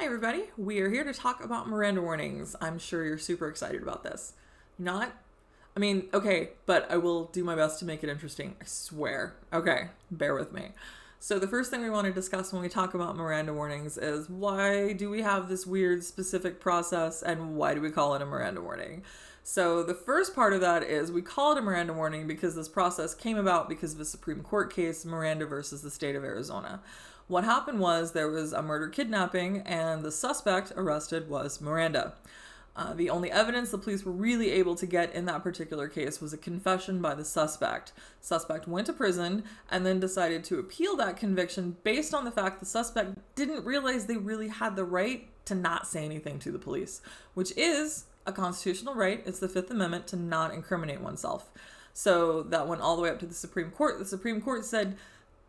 Hi everybody, we are here to talk about Miranda warnings. I'm sure you're super excited about this. Not? Okay, but I will do my best to make it interesting, I swear. Okay, bear with me. So the first thing we want to discuss when we talk about Miranda warnings is why do we have this weird specific process and why do we call it a Miranda warning? So the first part of that is we call it a Miranda warning because this process came about because of a Supreme Court case, Miranda versus the state of Arizona. What happened was there was a murder kidnapping and the suspect arrested was Miranda. The only evidence the police were really able to get in that particular case was a confession by the suspect. Suspect went to prison and then decided to appeal that conviction based on the fact the suspect didn't realize they really had the right to not say anything to the police, which is a constitutional right. It's the Fifth Amendment to not incriminate oneself. So that went all the way up to the Supreme Court. The Supreme Court said,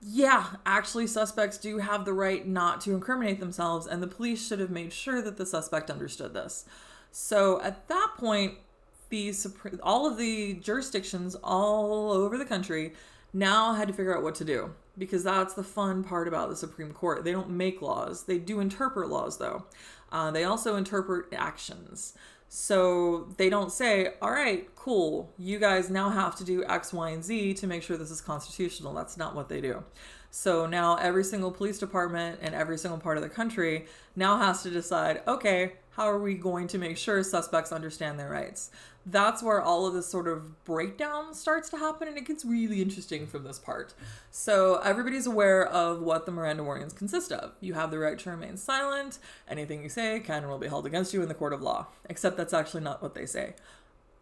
yeah, actually suspects do have the right not to incriminate themselves, and the police should have made sure that the suspect understood this. So at that point, all of the jurisdictions all over the country now had to figure out what to do, because that's the fun part about the Supreme Court. They don't make laws. They do interpret laws, though. They also interpret actions. So they don't say, all right, cool, you guys now have to do X, Y, and Z to make sure this is constitutional. That's not what they do. So now every single police department in every single part of the country now has to decide, okay, how are we going to make sure suspects understand their rights? That's where all of this sort of breakdown starts to happen, and it gets really interesting from this part. So everybody's aware of what the Miranda warnings consist of. You have the right to remain silent. Anything you say can and will be held against you in the court of law. Except that's actually not what they say.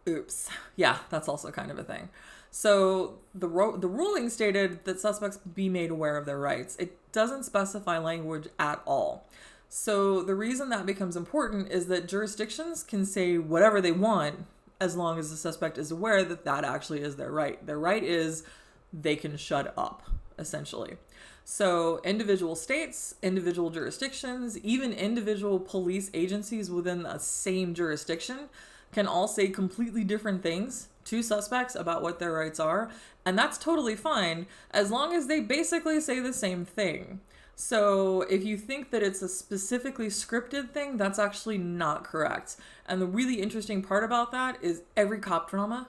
Oops. Yeah, that's also kind of a thing. So the ruling stated that suspects be made aware of their rights. It doesn't specify language at all. So the reason that becomes important is that jurisdictions can say whatever they want as long as the suspect is aware that that actually is their right. Their right is they can shut up, essentially. So individual states, individual jurisdictions, even individual police agencies within the same jurisdiction can all say completely different things to suspects about what their rights are. And that's totally fine as long as they basically say the same thing. So if you think that it's a specifically scripted thing, that's actually not correct. And the really interesting part about that is every cop drama,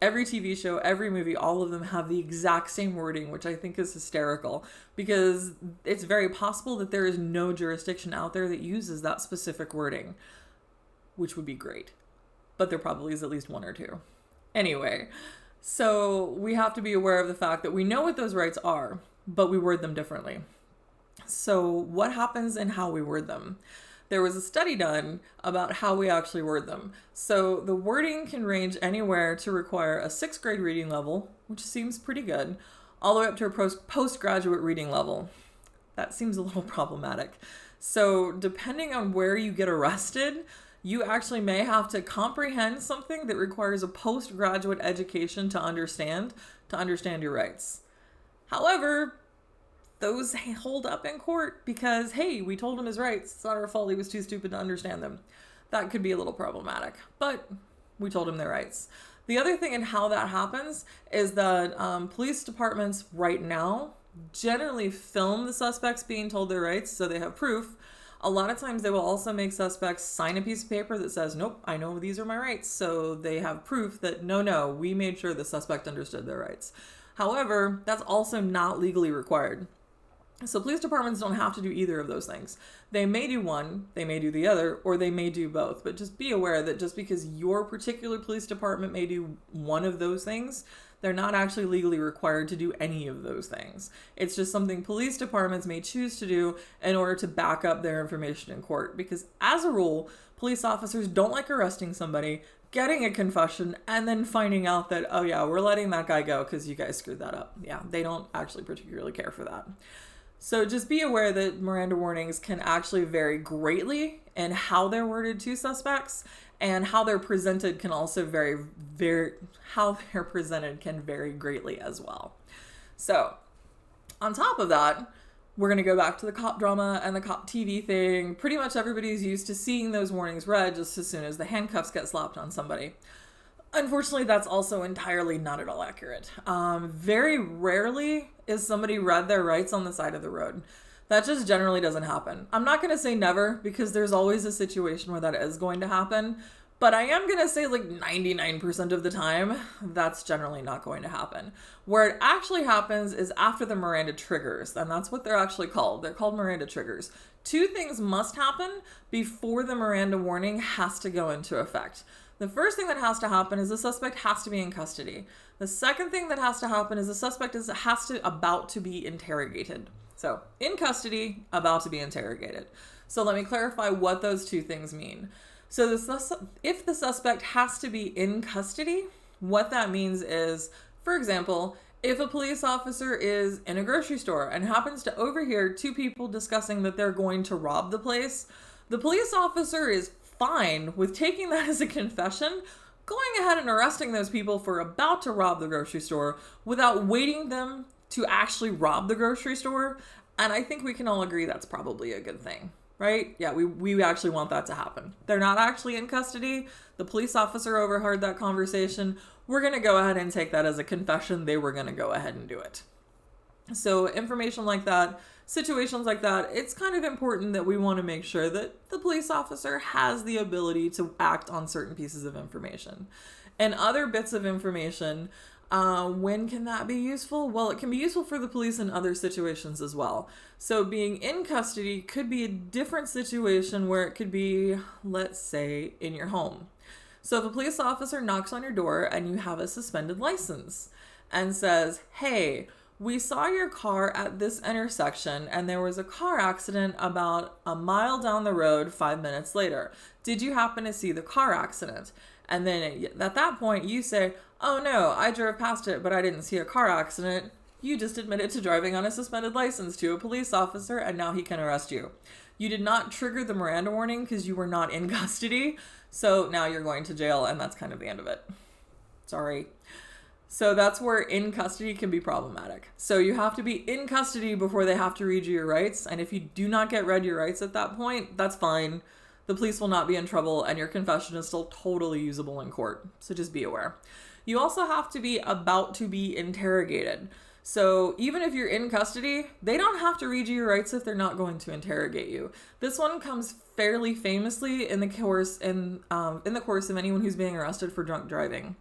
every TV show, every movie, all of them have the exact same wording, which I think is hysterical because it's very possible that there is no jurisdiction out there that uses that specific wording, which would be great. But there probably is at least one or two. Anyway, so we have to be aware of the fact that we know what those rights are, but we word them differently. So what happens in how we word them? There was a study done about how we actually word them. So the wording can range anywhere to require a 6th grade reading level, which seems pretty good, all the way up to a postgraduate reading level. That seems a little problematic. So depending on where you get arrested, you actually may have to comprehend something that requires a postgraduate education to understand your rights. However, those hold up in court because, hey, we told him his rights. It's not our fault he was too stupid to understand them. That could be a little problematic, but we told him their rights. The other thing in how that happens is that police departments right now generally film the suspects being told their rights so they have proof. A lot of times they will also make suspects sign a piece of paper that says, nope, I know these are my rights. So they have proof that, no, we made sure the suspect understood their rights. However, that's also not legally required. So police departments don't have to do either of those things. They may do one, they may do the other, or they may do both. But just be aware that just because your particular police department may do one of those things, they're not actually legally required to do any of those things. It's just something police departments may choose to do in order to back up their information in court. Because as a rule, police officers don't like arresting somebody, getting a confession, and then finding out that, oh yeah, we're letting that guy go because you guys screwed that up. Yeah, they don't actually particularly care for that. So just be aware that Miranda warnings can actually vary greatly in how they're worded to suspects, and how they're presented can also vary greatly as well. So on top of that, we're going to go back to the cop drama and the cop TV thing. Pretty much everybody's used to seeing those warnings read just as soon as the handcuffs get slapped on somebody. Unfortunately, that's also entirely not at all accurate. Very rarely is somebody read their rights on the side of the road. That just generally doesn't happen. I'm not going to say never because there's always a situation where that is going to happen. But I am going to say like 99% of the time, that's generally not going to happen. Where it actually happens is after the Miranda Triggers, and that's what they're actually called. They're called Miranda Triggers. Two things must happen before the Miranda warning has to go into effect. The first thing that has to happen is the suspect has to be in custody. The second thing that has to happen is the suspect about to be interrogated. So, in custody, about to be interrogated. So let me clarify what those two things mean. So if the suspect has to be in custody, what that means is, for example, if a police officer is in a grocery store and happens to overhear two people discussing that they're going to rob the place, the police officer is fine with taking that as a confession, going ahead and arresting those people for about to rob the grocery store without waiting them to actually rob the grocery store. And I think we can all agree that's probably a good thing, right? Yeah, we actually want that to happen. They're not actually in custody. The police officer overheard that conversation. We're going to go ahead and take that as a confession. They were going to go ahead and do it. So information like that, situations like that, it's kind of important that we want to make sure that the police officer has the ability to act on certain pieces of information. And other bits of information, when can that be useful? Well, it can be useful for the police in other situations as well. So being in custody could be a different situation where it could be, let's say, in your home. So if a police officer knocks on your door and you have a suspended license and says, hey, we saw your car at this intersection and there was a car accident about a mile down the road 5 minutes later. Did you happen to see the car accident? And then at that point you say, oh no, I drove past it, but I didn't see a car accident. You just admitted to driving on a suspended license to a police officer and now he can arrest you. You did not trigger the Miranda warning because you were not in custody. So now you're going to jail and that's kind of the end of it. Sorry. So that's where in custody can be problematic. So you have to be in custody before they have to read you your rights. And if you do not get read your rights at that point, that's fine. The police will not be in trouble and your confession is still totally usable in court. So just be aware. You also have to be about to be interrogated. So even if you're in custody, they don't have to read you your rights if they're not going to interrogate you. This one comes fairly famously in the course of anyone who's being arrested for drunk driving.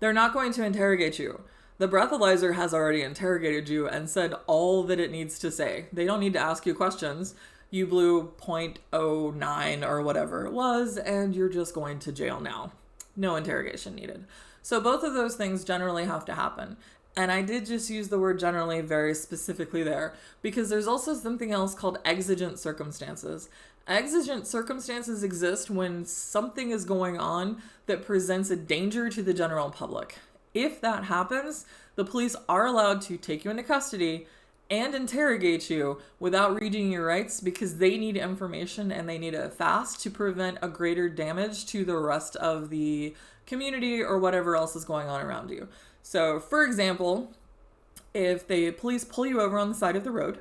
They're not going to interrogate you. The breathalyzer has already interrogated you and said all that it needs to say. They don't need to ask you questions. You blew .09 or whatever it was, and you're just going to jail now. No interrogation needed. So both of those things generally have to happen. And I did just use the word generally very specifically there because there's also something else called exigent circumstances. Exigent circumstances exist when something is going on that presents a danger to the general public. If that happens, the police are allowed to take you into custody and interrogate you without reading your rights because they need information and they need it fast to prevent a greater damage to the rest of the community or whatever else is going on around you. So, for example, if the police pull you over on the side of the road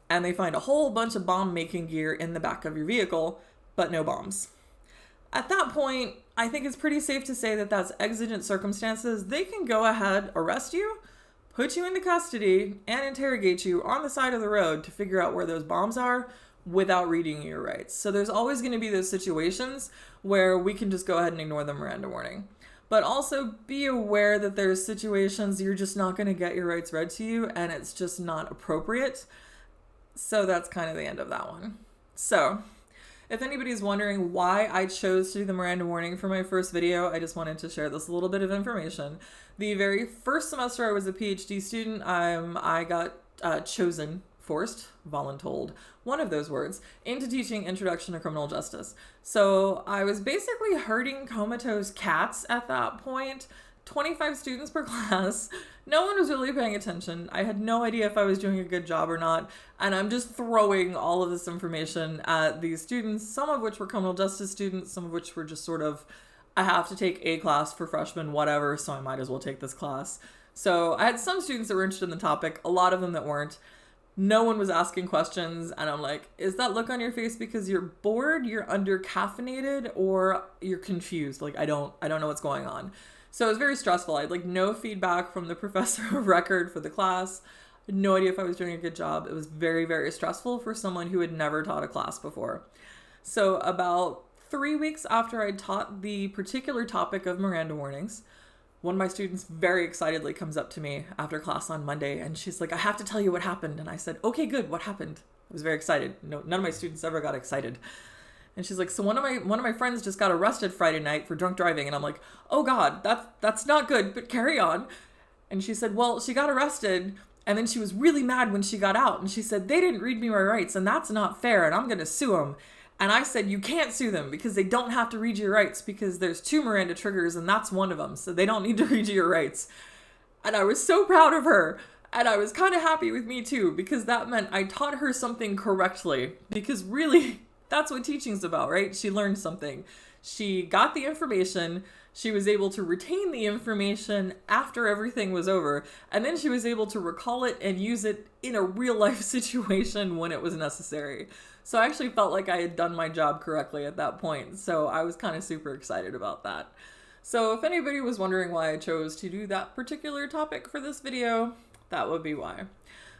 and they find a whole bunch of bomb-making gear in the back of your vehicle, but no bombs. At that point, I think it's pretty safe to say that that's exigent circumstances. They can go ahead, arrest you, put you into custody, and interrogate you on the side of the road to figure out where those bombs are without reading your rights. So there's always going to be those situations where we can just go ahead and ignore the Miranda warning. But also be aware that there's situations you're just not going to get your rights read to you and it's just not appropriate. So that's kind of the end of that one. So if anybody's wondering why I chose to do the Miranda warning for my first video, I just wanted to share this little bit of information. The very first semester I was a PhD student, I got forced, voluntold, one of those words, into teaching Introduction to Criminal Justice. So I was basically herding comatose cats at that point, 25 students per class. No one was really paying attention. I had no idea if I was doing a good job or not. And I'm just throwing all of this information at these students, some of which were criminal justice students, some of which were just sort of, I have to take a class for freshmen, whatever, so I might as well take this class. So I had some students that were interested in the topic, a lot of them that weren't. No one was asking questions, and I'm like, is that look on your face because you're bored, you're under-caffeinated, or you're confused? Like, I don't know what's going on. So it was very stressful. I had like no feedback from the professor of record for the class. no idea if I was doing a good job. It was very, very stressful for someone who had never taught a class before. So about 3 weeks after I taught the particular topic of Miranda warnings, one of my students very excitedly comes up to me after class on Monday, and she's like, I have to tell you what happened. And I said, okay, good. What happened? I was very excited. No, none of my students ever got excited. And she's like, so one of my friends just got arrested Friday night for drunk driving. And I'm like, oh God, that's not good, but carry on. And she said, well, she got arrested, and then she was really mad when she got out. And she said, they didn't read me my rights, and that's not fair, and I'm going to sue them. And I said, you can't sue them because they don't have to read your rights, because there's 2 Miranda triggers, and that's one of them. So they don't need to read you your rights. And I was so proud of her. And I was kind of happy with me too, because that meant I taught her something correctly. Because really, that's what teaching's about, right? She learned something. She got the information. She was able to retain the information after everything was over. And then she was able to recall it and use it in a real life situation when it was necessary. So I actually felt like I had done my job correctly at that point. So I was kind of super excited about that. So if anybody was wondering why I chose to do that particular topic for this video, that would be why.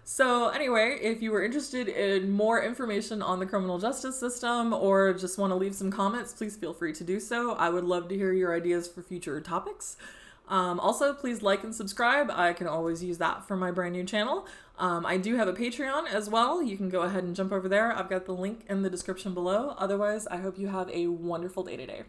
So anyway, if you were interested in more information on the criminal justice system or just want to leave some comments, please feel free to do so. I would love to hear your ideas for future topics. Also, please like and subscribe. I can always use that for my brand new channel. I do have a Patreon as well. You can go ahead and jump over there. I've got the link in the description below. Otherwise, I hope you have a wonderful day today.